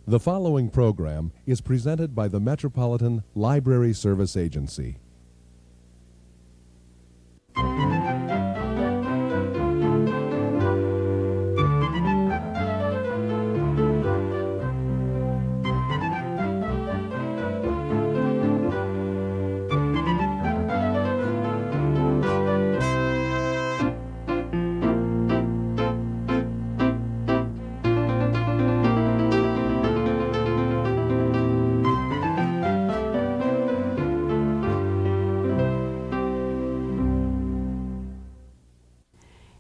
The following program is presented by the Metropolitan Library Service Agency.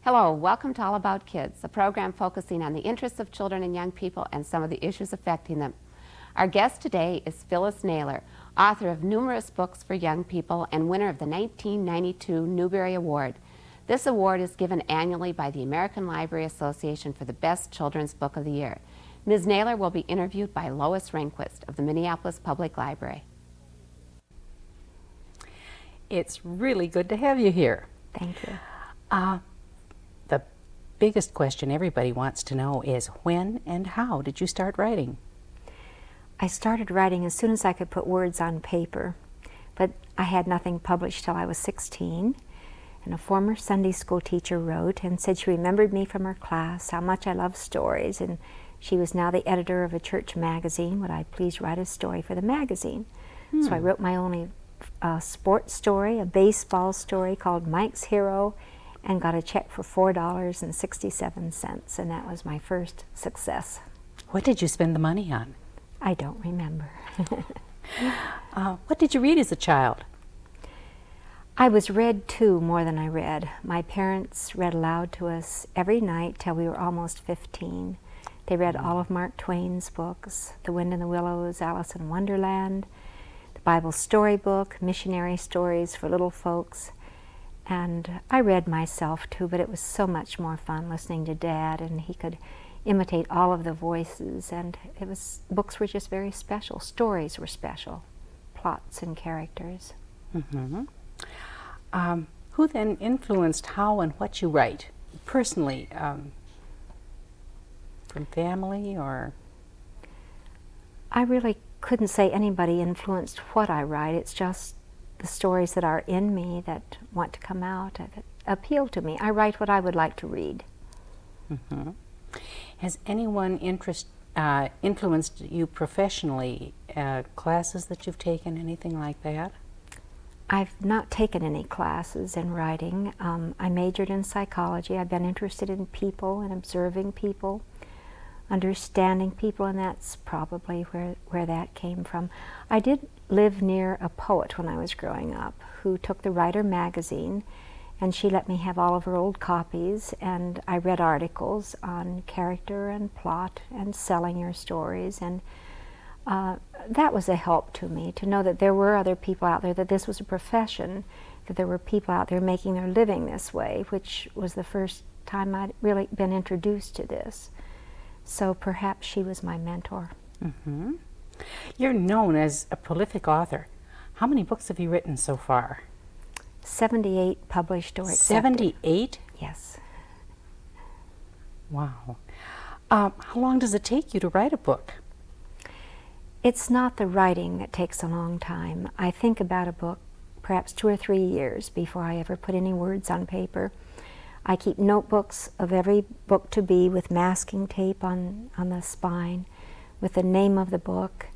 Hello, welcome to All About Kids, a program focusing on the interests of children and young people and some of the issues affecting them. Our guest today is Phyllis Naylor, author of numerous books for young people and winner of the 1992 Newbery Award. This award is given annually by the American Library Association for the Best Children's Book of the Year. Ms. Naylor will be interviewed by Lois Ringquist of the Minneapolis Public Library. It's really good to have you here. Thank you. The biggest question everybody wants to know is when and how did you start writing? I started writing as soon as I could put words on paper, but I had nothing published till I was 16. And a former Sunday school teacher wrote and said she remembered me from her class, how much I loved stories, and she was now the editor of a church magazine. Would I please write a story for the magazine? So I wrote my only sports story, a baseball story called Mike's Hero, and got a check for $4.67, and that was my first success. What did you spend the money on? I don't remember. What did you read as a child? I was read to more than I read. My parents read aloud to us every night till we were almost 15. They read all of Mark Twain's books, The Wind in the Willows, Alice in Wonderland, the Bible storybook, missionary stories for little folks. And I read myself too, but it was so much more fun listening to Dad, and he could imitate all of the voices, and books were just very special. Stories were special, plots and characters. Mm-hmm. Who then influenced how and what you write? Personally, from family or? I really couldn't say anybody influenced what I write. It's just the stories that are in me that want to come out, that appeal to me. I write what I would like to read. Mm-hmm. Has anyone influenced you professionally? Classes that you've taken, anything like that? I've not taken any classes in writing. I majored in psychology. I've been interested in people and observing people, understanding people, and that's probably where that came from. I did live near a poet when I was growing up who took the Writer magazine, and she let me have all of her old copies, and I read articles on character and plot and selling your stories, and that was a help to me, to know that there were other people out there, that this was a profession, that there were people out there making their living this way, which was the first time I'd really been introduced to this. So perhaps she was my mentor. Mm-hmm. You're known as a prolific author. How many books have you written so far? 78 published or accepted. 78? Yes. Wow. How long does it take you to write a book? It's not the writing that takes a long time. I think about a book perhaps 2 or 3 years before I ever put any words on paper. I keep notebooks of every book to be with masking tape on the spine, with the name of the book,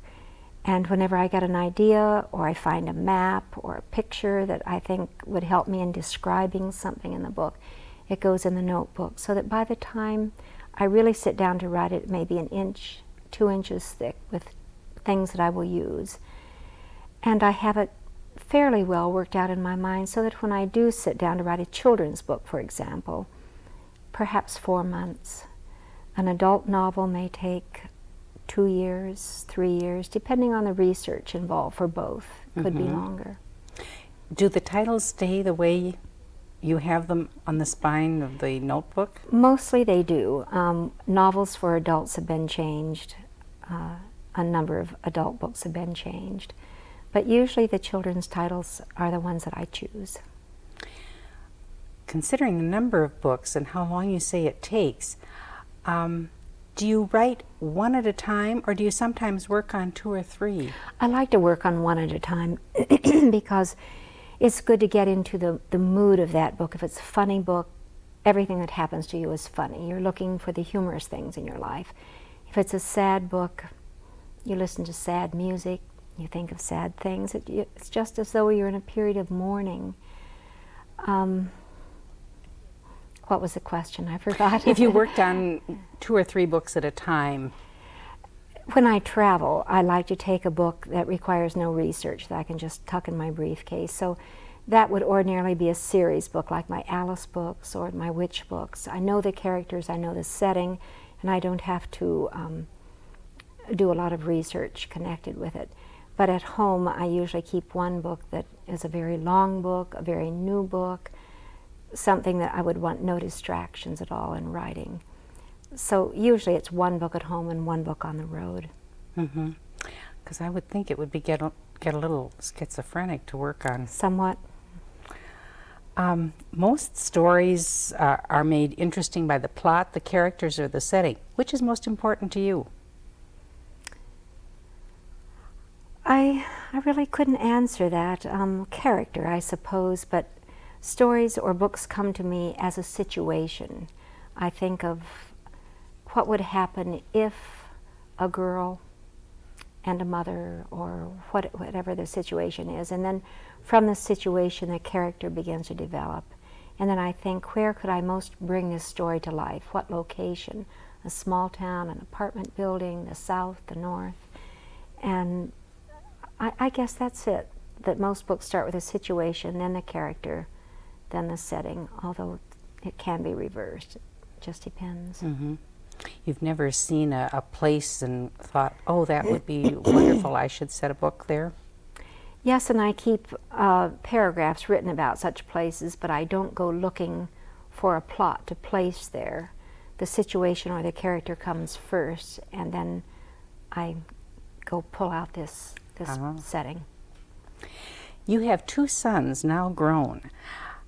and whenever I get an idea or I find a map or a picture that I think would help me in describing something in the book, it goes in the notebook, so that by the time I really sit down to write it, it may be 1 inch, 2 inches thick with things that I will use. And I have it fairly well worked out in my mind, so that when I do sit down to write a children's book, for example, perhaps 4 months. An adult novel may take 2 years, 3 years, depending on the research involved for both. Could be longer. Do the titles stay the way you have them on the spine of the notebook? Mostly they do. Novels for adults have been changed. A number of adult books have been changed. But usually the children's titles are the ones that I choose. Considering the number of books and how long you say it takes, do Do you write one at a time, or do you sometimes work on 2 or 3? I like to work on one at a time because it's good to get into the mood of that book. If it's a funny book, everything that happens to you is funny. You're looking for the humorous things in your life. If it's a sad book, you listen to sad music, you think of sad things. It's just as though you're in a period of mourning. What was the question? I forgot. If you worked on 2 or 3 books at a time. When I travel, I like to take a book that requires no research, that I can just tuck in my briefcase. So that would ordinarily be a series book, like my Alice books or my witch books. I know the characters, I know the setting, and I don't have to do a lot of research connected with it. But at home, I usually keep one book that is a very long book, a very new book, something that I would want no distractions at all in writing. So usually it's one book at home and one book on the road. Because I would think it would be get a little schizophrenic to work on. Somewhat. Most stories are made interesting by the plot, the characters, or the setting. Which is most important to you? I really couldn't answer that. Character, I suppose, but stories or books come to me as a situation. I think of what would happen if a girl and a mother, or whatever the situation is, and then from the situation the character begins to develop. And then I think, where could I most bring this story to life? What location? A small town, an apartment building, the south, the north. And I guess that's it, that most books start with a situation, then the character, then the setting, although it can be reversed. It just depends. You've never seen a place and thought, oh, that would be wonderful, I should set a book there? Yes, and I keep paragraphs written about such places, but I don't go looking for a plot to place there. The situation or the character comes first, and then I go pull out this setting. You have 2 sons now grown.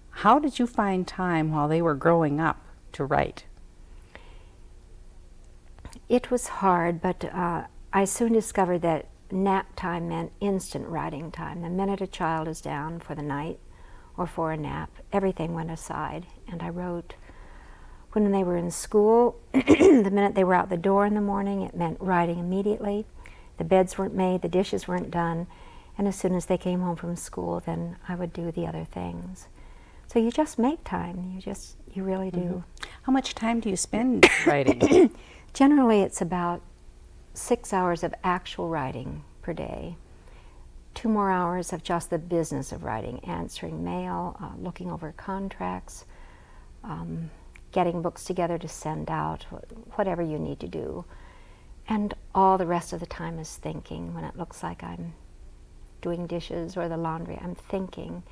How did you find time while they were growing up to write? It was hard, but I soon discovered that nap time meant instant writing time. The minute a child is down for the night or for a nap, everything went aside, and I wrote. When they were in school, the minute they were out the door in the morning, it meant writing immediately. The beds weren't made, the dishes weren't done, and as soon as they came home from school, then I would do the other things. So you just make time, you really do. How much time do you spend writing? Generally, it's about 6 hours of actual writing per day. 2 more hours of just the business of writing, answering mail, looking over contracts, getting books together to send out, whatever you need to do. And all the rest of the time is thinking. When it looks like I'm doing dishes or the laundry, I'm thinking,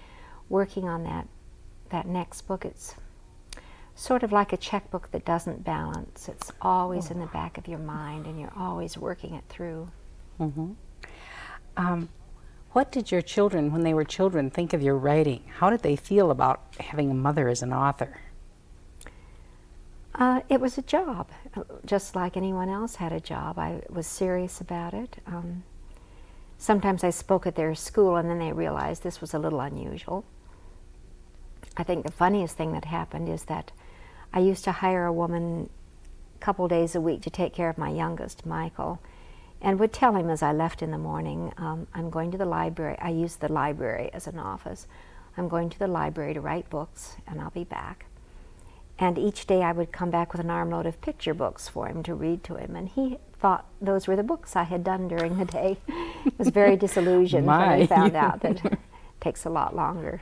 working on that next book. It's sort of like a checkbook that doesn't balance. It's always in the back of your mind, and you're always working it through. What did your children, when they were children, think of your writing? How did they feel about having a mother as an author? It was a job, just like anyone else had a job. I was serious about it. Sometimes I spoke at their school, and then they realized this was a little unusual. I think the funniest thing that happened is that I used to hire a woman a couple days a week to take care of my youngest, Michael, and would tell him as I left in the morning, I'm going to the library. I used the library as an office. I'm going to the library to write books, and I'll be back. And each day I would come back with an armload of picture books for him to read to him, and he thought those were the books I had done during the day. He was very disillusioned when he found out that it takes a lot longer.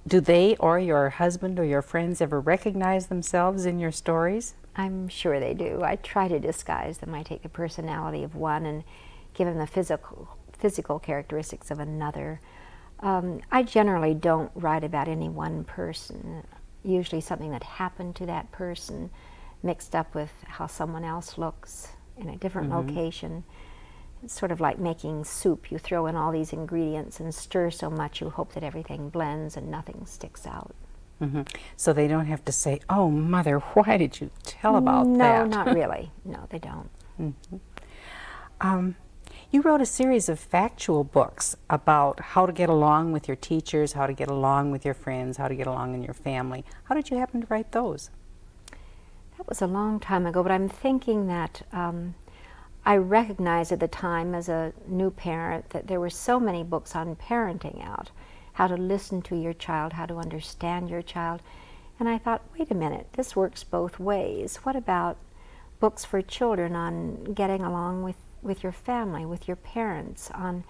Do they or your husband or your friends ever recognize themselves in your stories? I'm sure they do. I try to disguise them. I take the personality of one and give them the physical characteristics of another. I generally don't write about any one person. Usually something that happened to that person mixed up with how someone else looks in a different location. It's sort of like making soup. You throw in all these ingredients and stir so much you hope that everything blends and nothing sticks out. So they don't have to say, "Oh, Mother, why did you tell about that?" No, not really. No, they don't. You wrote a series of factual books about how to get along with your teachers, how to get along with your friends, how to get along in your family. How did you happen to write those? That was a long time ago, but I'm thinking that I recognized at the time as a new parent that there were so many books on parenting out, how to listen to your child, how to understand your child. And I thought, wait a minute, this works both ways. What about books for children on getting along with your family, with your parents, on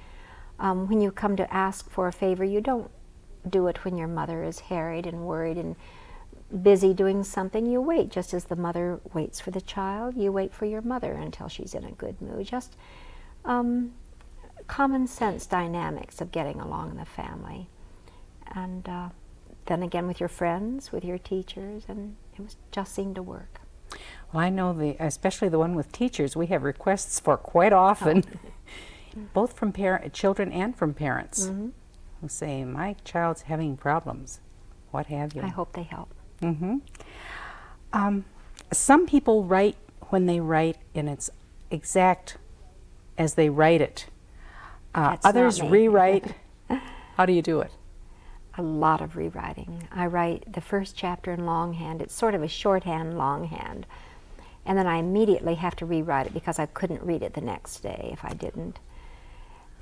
when you come to ask for a favor, you don't do it when your mother is harried and worried and busy doing something. You wait, just as the mother waits for the child. You wait for your mother until she's in a good mood. Just common sense dynamics of getting along in the family. And then again with your friends, with your teachers, and it just seemed to work. Well, I know especially the one with teachers, we have requests for quite often, both from children and from parents who say, "My child's having problems," what have you. I hope they help. Some people write when they write, and it's exact as they write it. Others not me. rewrite. How do you do it? A lot of rewriting. I write the first chapter in longhand. It's sort of a shorthand longhand. And then I immediately have to rewrite it because I couldn't read it the next day if I didn't.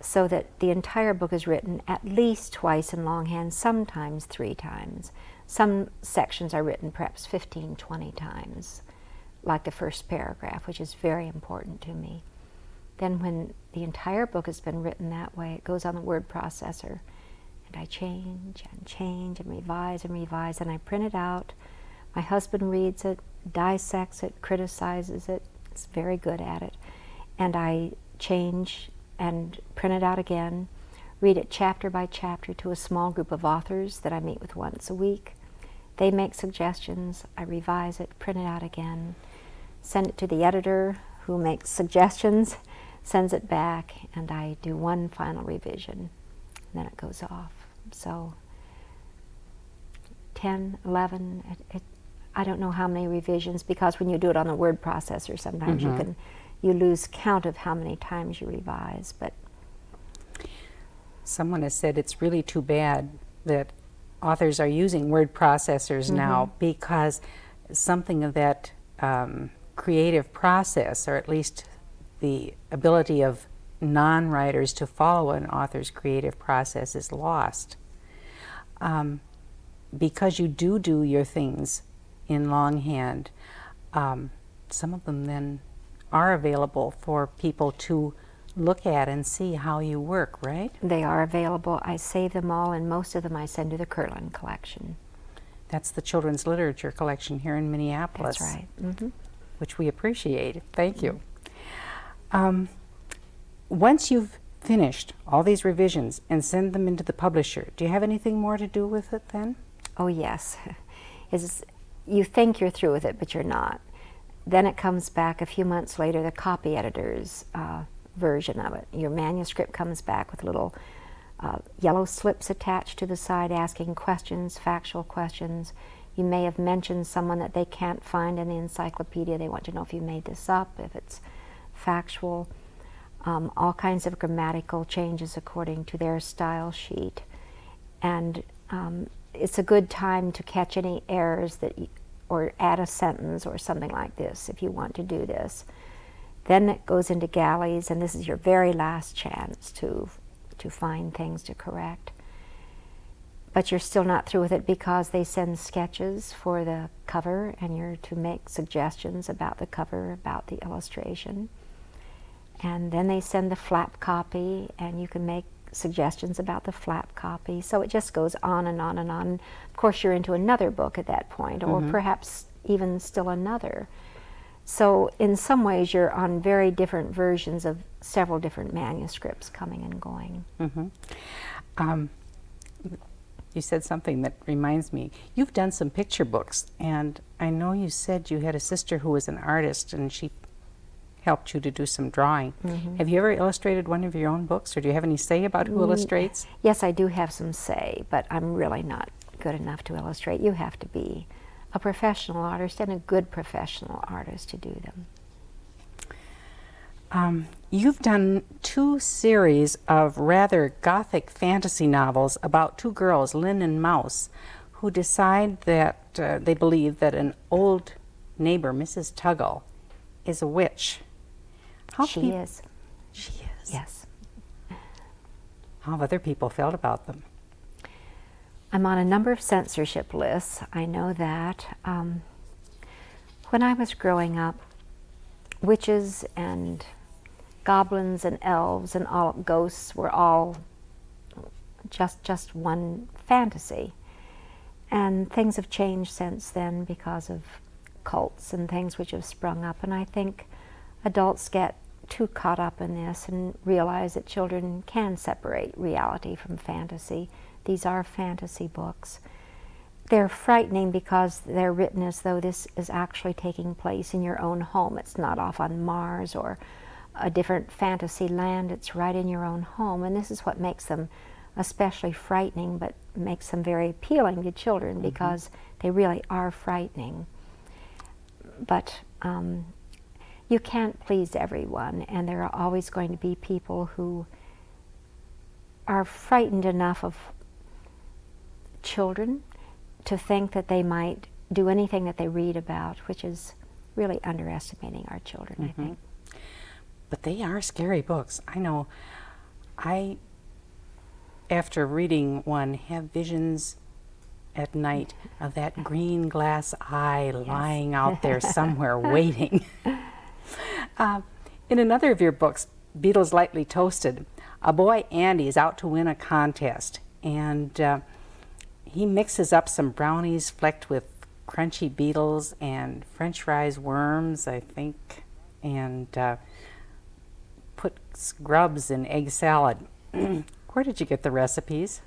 So that the entire book is written at least twice in longhand, sometimes 3 times. Some sections are written perhaps 15, 20 times, like the first paragraph, which is very important to me. Then when the entire book has been written that way, it goes on the word processor, and I change and revise, and I print it out. My husband reads it, dissects it, criticizes it. He's very good at it. And I change and print it out again, read it chapter by chapter to a small group of authors that I meet with once a week. They make suggestions, I revise it, print it out again, send it to the editor who makes suggestions, sends it back, and I do one final revision, and then it goes off. So 10, 11, I don't know how many revisions, because when you do it on the word processor, sometimes you lose count of how many times you revise. But someone has said it's really too bad that authors are using word processors now, because something of that creative process, or at least the ability of non-writers to follow an author's creative process, is lost. Because you do your things in longhand, some of them then are available for people to look at and see how you work, right? they are available. I save them all, and most of them I send to the Curlin collection. That's the children's literature collection here in Minneapolis. That's right. Which we appreciate. Thank you. Once you've finished all these revisions and send them into the publisher, do you have anything more to do with it then? Oh yes. You think you're through with it, but you're not. Then it comes back a few months later, the copy editor's version of it. Your manuscript comes back with little yellow slips attached to the side asking questions, factual questions. You may have mentioned someone that they can't find in the encyclopedia. They want to know if you made this up, if it's factual. All kinds of grammatical changes according to their style sheet. And it's a good time to catch any errors or add a sentence or something like this if you want to do this. Then it goes into galleys, and this is your very last chance to find things to correct. But you're still not through with it, because they send sketches for the cover, and you're to make suggestions about the cover, about the illustration. And then they send the flap copy, and you can make suggestions about the flap copy. So it just goes on and on and on. Of course, you're into another book at that point, or perhaps even still another. So in some ways, you're on very different versions of several different manuscripts coming and going. You said something that reminds me. You've done some picture books, and I know you said you had a sister who was an artist, and she helped you to do some drawing. Have you ever illustrated one of your own books, or do you have any say about who illustrates? Yes, I do have some say, but I'm really not good enough to illustrate. You have to be a professional artist and a good professional artist to do them. You've done 2 series of rather gothic fantasy novels about 2 girls, Lynn and Mouse, who decide that they believe that an old neighbor, Mrs. Tuggle, is a witch. She is. She is? Yes. How have other people felt about them? I'm on a number of censorship lists. I know that. When I was growing up, witches and goblins and elves and all ghosts were all just one fantasy. And things have changed since then because of cults and things which have sprung up. And I think adults get too caught up in this and realize that children can separate reality from fantasy. These are fantasy books. They're frightening because they're written as though this is actually taking place in your own home. It's not off on Mars or a different fantasy land. It's right in your own home. And this is what makes them especially frightening, but makes them very appealing to children because they really are frightening. But you can't please everyone, and there are always going to be people who are frightened enough of children to think that they might do anything that they read about, which is really underestimating our children, I think. But they are scary books. I know. I, after reading one, have visions at night of that green glass eye lying out there somewhere waiting. In another of your books, Beetles Lightly Toasted, a boy, Andy, is out to win a contest, and he mixes up some brownies flecked with crunchy beetles and French fries worms, I think, and puts grubs in egg salad. Where did you get the recipes?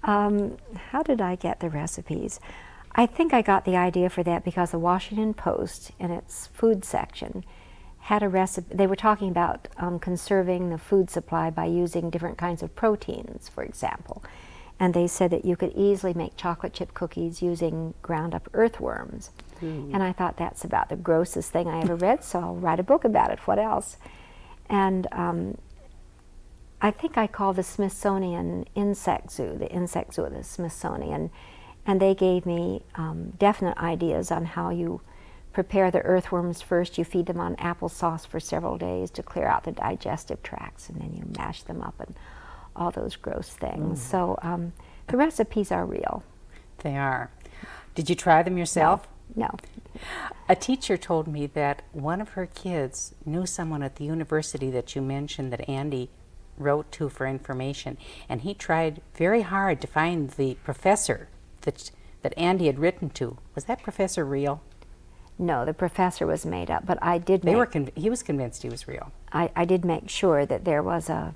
How did I get the recipes? I think I got the idea for that because the Washington Post, in its food section, had a recipe. They were talking about conserving the food supply by using different kinds of proteins, for example. And they said that you could easily make chocolate chip cookies using ground up earthworms. And I thought that's about the grossest thing I ever read, so I'll write a book about it. What else? And I think I called the Smithsonian Insect Zoo, the Insect Zoo at the Smithsonian, and they gave me definite ideas on how you prepare the earthworms first. You feed them on applesauce for several days to clear out the digestive tracts, and then you mash them up and all those gross things. So the recipes are real. They are. Did you try them yourself? No. A teacher told me that one of her kids knew someone at the university that you mentioned that Andy wrote to for information, and he tried very hard to find the professor that Andy had written to. Was that professor real? No, the professor was made up, but I did he was convinced he was real. I did make sure that there was a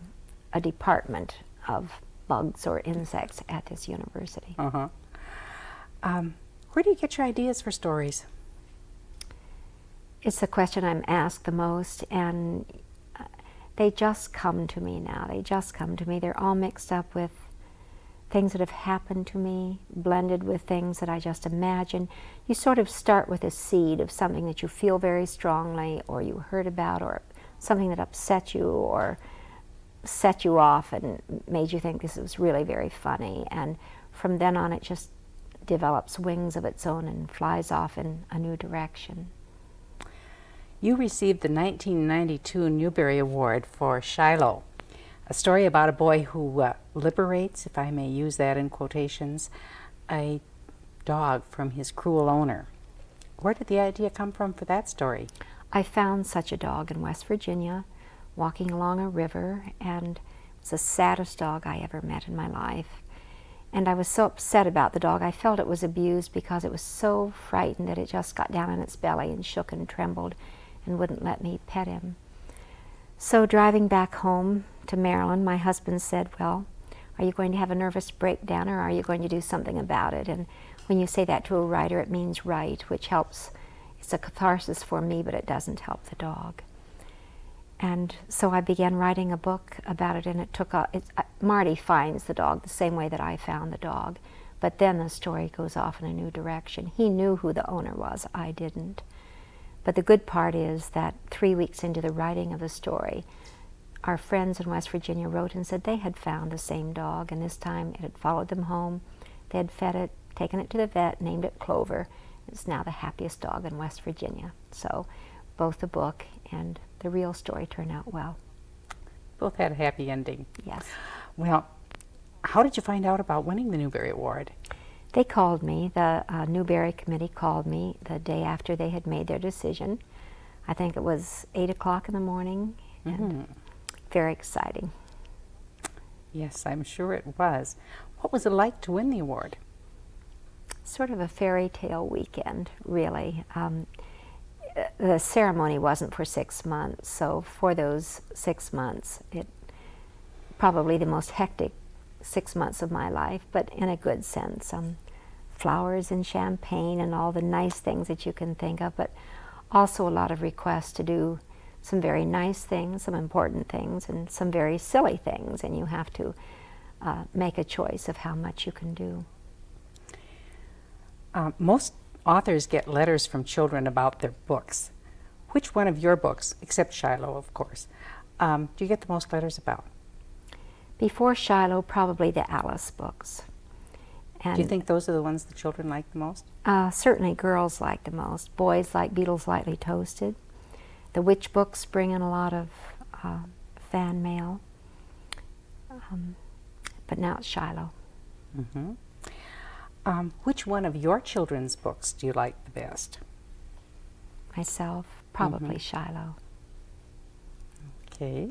department of bugs or insects at this university. Where do you get your ideas for stories? It's the question I'm asked the most, and they just come to me now. They just come to me. They're all mixed up with things that have happened to me, blended with things that I just imagine. You sort of start with a seed of something that you feel very strongly, or you heard about, or something that upset you, or set you off and made you think this was really very funny. And from then on, it just develops wings of its own and flies off in a new direction. You received the 1992 Newbery Award for Shiloh, a story about a boy who liberates, if I may use that in quotations, a dog from his cruel owner. Where did the idea come from for that story? I found such a dog in West Virginia, walking along a river, and it was the saddest dog I ever met in my life. And I was so upset about the dog. I felt it was abused because it was so frightened that it just got down on its belly and shook and trembled and wouldn't let me pet him. So driving back home to Maryland, my husband said, well, are you going to have a nervous breakdown, or are you going to do something about it? And when you say that to a writer, it means write, which helps. It's a catharsis for me, but it doesn't help the dog. And so I began writing a book about it, and it took Marty finds the dog the same way that I found the dog, but then the story goes off in a new direction. He knew who the owner was, I didn't. But the good part is that 3 weeks into the writing of the story, our friends in West Virginia wrote and said they had found the same dog, and this time it had followed them home. They had fed it, taken it to the vet, named it Clover. It's now the happiest dog in West Virginia. So both the book and the real story turned out well. Both had a happy ending. Yes. Well, how did you find out about winning the Newbery Award? They called me, the Newbery committee called me the day after they had made their decision. I think it was 8 o'clock in the morning, and very exciting. Yes, I'm sure it was. What was it like to win the award? Sort of a fairy tale weekend, really. The ceremony wasn't for 6 months, so for those 6 months, it probably the most hectic 6 months of my life, but in a good sense. Flowers and champagne and all the nice things that you can think of, but also a lot of requests to do some very nice things, some important things, and some very silly things, and you have to make a choice of how much you can do. Most authors get letters from children about their books. Which one of your books, except Shiloh, of course, do you get the most letters about? Before Shiloh, probably the Alice books. And do you think those are the ones the children like the most? Certainly girls like the most. Boys like Beatles Lightly Toasted. The witch books bring in a lot of fan mail. But now it's Shiloh. Mm-hmm. Which one of your children's books do you like the best? Myself, probably Shiloh. Okay.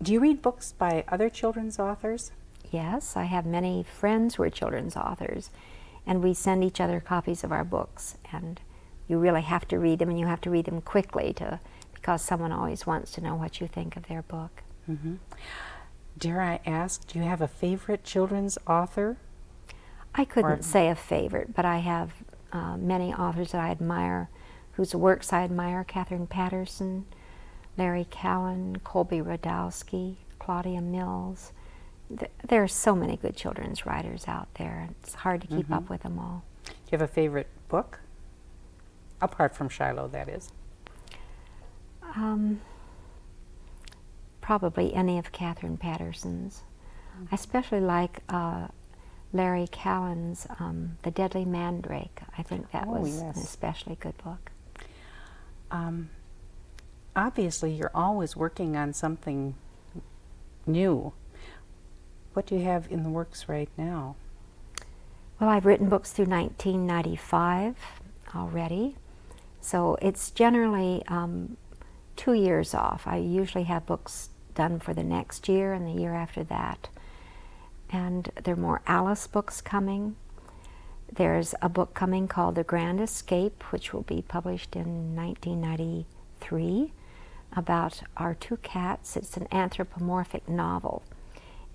Do you read books by other children's authors? Yes, I have many friends who are children's authors, and we send each other copies of our books, and you really have to read them, and you have to read them quickly because someone always wants to know what you think of their book. Mm-hmm. Dare I ask, do you have a favorite children's author? I couldn't say a favorite, but I have many authors that I admire, whose works I admire: Catherine Patterson, Larry Callan, Colby Radowski, Claudia Mills. There are so many good children's writers out there. It's hard to keep up with them all. Do you have a favorite book? Apart from Shiloh, that is. Probably any of Catherine Patterson's. I especially like Larry Callan's The Deadly Mandrake. I think that was an especially good book. Obviously, you're always working on something new. What do you have in the works right now? Well, I've written books through 1995 already, so it's generally 2 years off. I usually have books done for the next year and the year after that. And there are more Alice books coming. There's a book coming called The Grand Escape, which will be published in 1993, about our two cats. It's an anthropomorphic novel,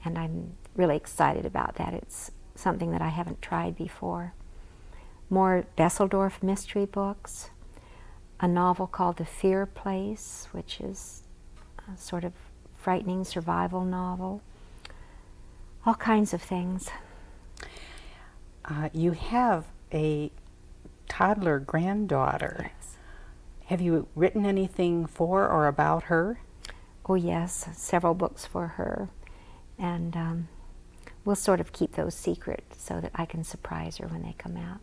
and I'm really excited about that. It's something that I haven't tried before. More Besseldorf mystery books, a novel called The Fear Place, which is a sort of frightening survival novel, all kinds of things. You have a toddler granddaughter. Yes. Have you written anything for or about her? Oh yes, several books for her, and we'll sort of keep those secret so that I can surprise her when they come out.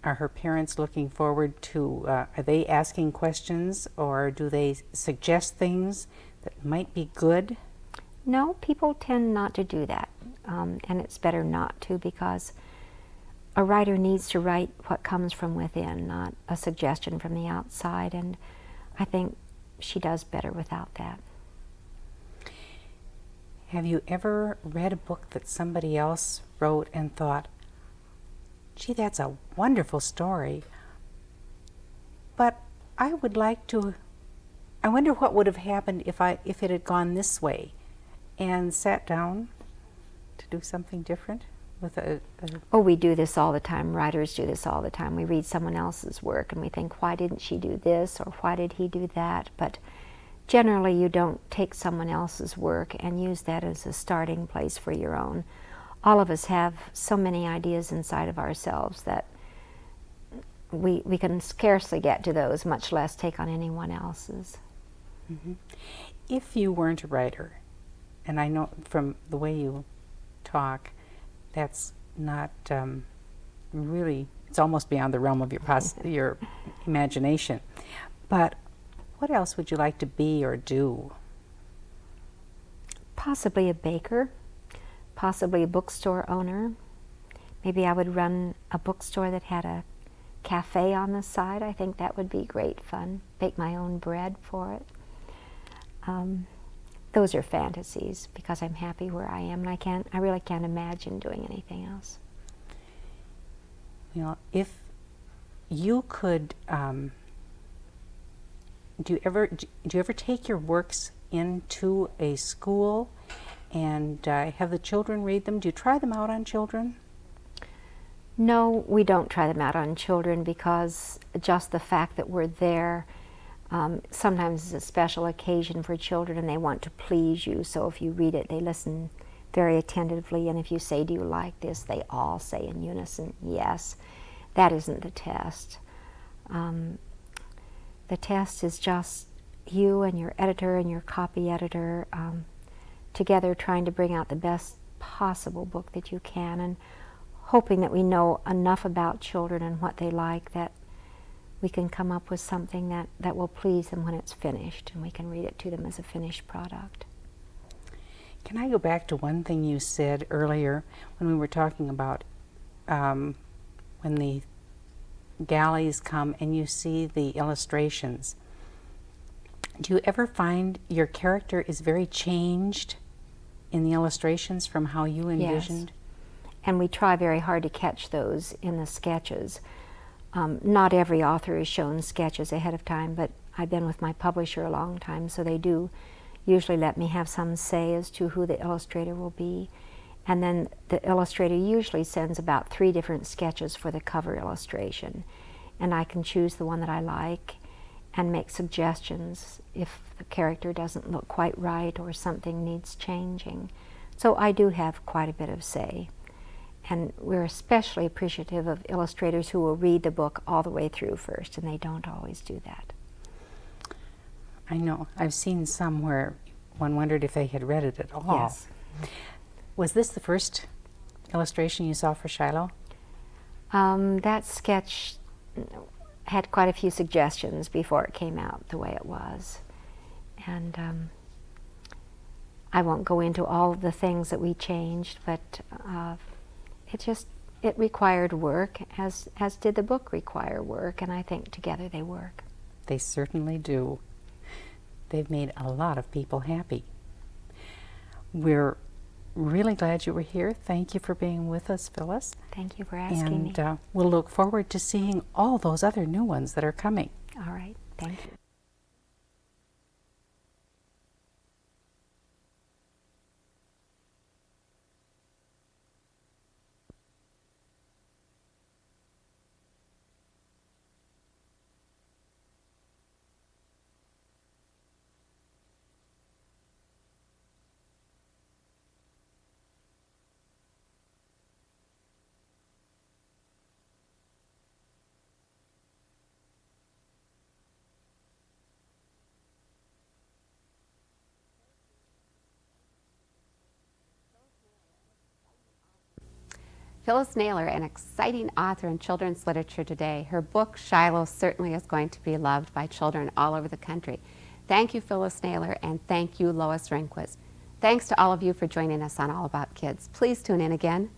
Are her parents looking forward to, are they asking questions, or do they suggest things that might be good? No, people tend not to do that, and it's better not to, because a writer needs to write what comes from within, not a suggestion from the outside, and I think she does better without that. Have you ever read a book that somebody else wrote and thought, gee, that's a wonderful story, but I would like to, I wonder what would have happened if it had gone this way, and sat down to do something different with a Oh, we do this all the time. Writers do this all the time. We read someone else's work and we think, why didn't she do this or why did he do that? But generally you don't take someone else's work and use that as a starting place for your own. All of us have so many ideas inside of ourselves that we can scarcely get to those, much less take on anyone else's. If you weren't a writer, and I know from the way you talk, that's not really, it's almost beyond the realm of your imagination. But what else would you like to be or do? Possibly a baker, possibly a bookstore owner. Maybe I would run a bookstore that had a cafe on the side. I think that would be great fun. Bake my own bread for it. Those are fantasies because I'm happy where I am and I really can't imagine doing anything else. You know, if you could, do you ever take your works into a school and have the children read them? Do you try them out on children? No, we don't try them out on children because just the fact that we're there sometimes is a special occasion for children and they want to please you. So if you read it, they listen very attentively, and if you say, do you like this, they all say in unison, yes. That isn't the test. The test is just you and your editor and your copy editor together trying to bring out the best possible book that you can, and hoping that we know enough about children and what they like that we can come up with something that will please them when it's finished, and we can read it to them as a finished product. Can I go back to one thing you said earlier when we were talking about when the galleys come and you see the illustrations? Do you ever find your character is very changed in the illustrations from how you envisioned? Yes. And we try very hard to catch those in the sketches. Not every author is shown sketches ahead of time, but I've been with my publisher a long time, so they do usually let me have some say as to who the illustrator will be. And then the illustrator usually sends about 3 different sketches for the cover illustration. And I can choose the one that I like and make suggestions if the character doesn't look quite right or something needs changing. So I do have quite a bit of say. And we're especially appreciative of illustrators who will read the book all the way through first, and they don't always do that. I know. I've seen some where one wondered if they had read it at all. Yes. Was this the first illustration you saw for Shiloh? That sketch had quite a few suggestions before it came out the way it was. And I won't go into all the things that we changed, but it required work, as did the book require work, and I think together they work. They certainly do. They've made a lot of people happy. We're really glad you were here. Thank you for being with us, Phyllis. Thank you for asking me. And we'll look forward to seeing all those other new ones that are coming. All right, thank you. Phyllis Naylor, an exciting author in children's literature today. Her book, Shiloh, certainly is going to be loved by children all over the country. Thank you, Phyllis Naylor, and thank you, Lois Ringquist. Thanks to all of you for joining us on All About Kids. Please tune in again.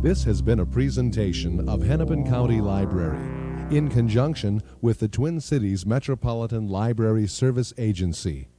This has been a presentation of Hennepin County Library. in conjunction with the Twin Cities Metropolitan Library Service Agency.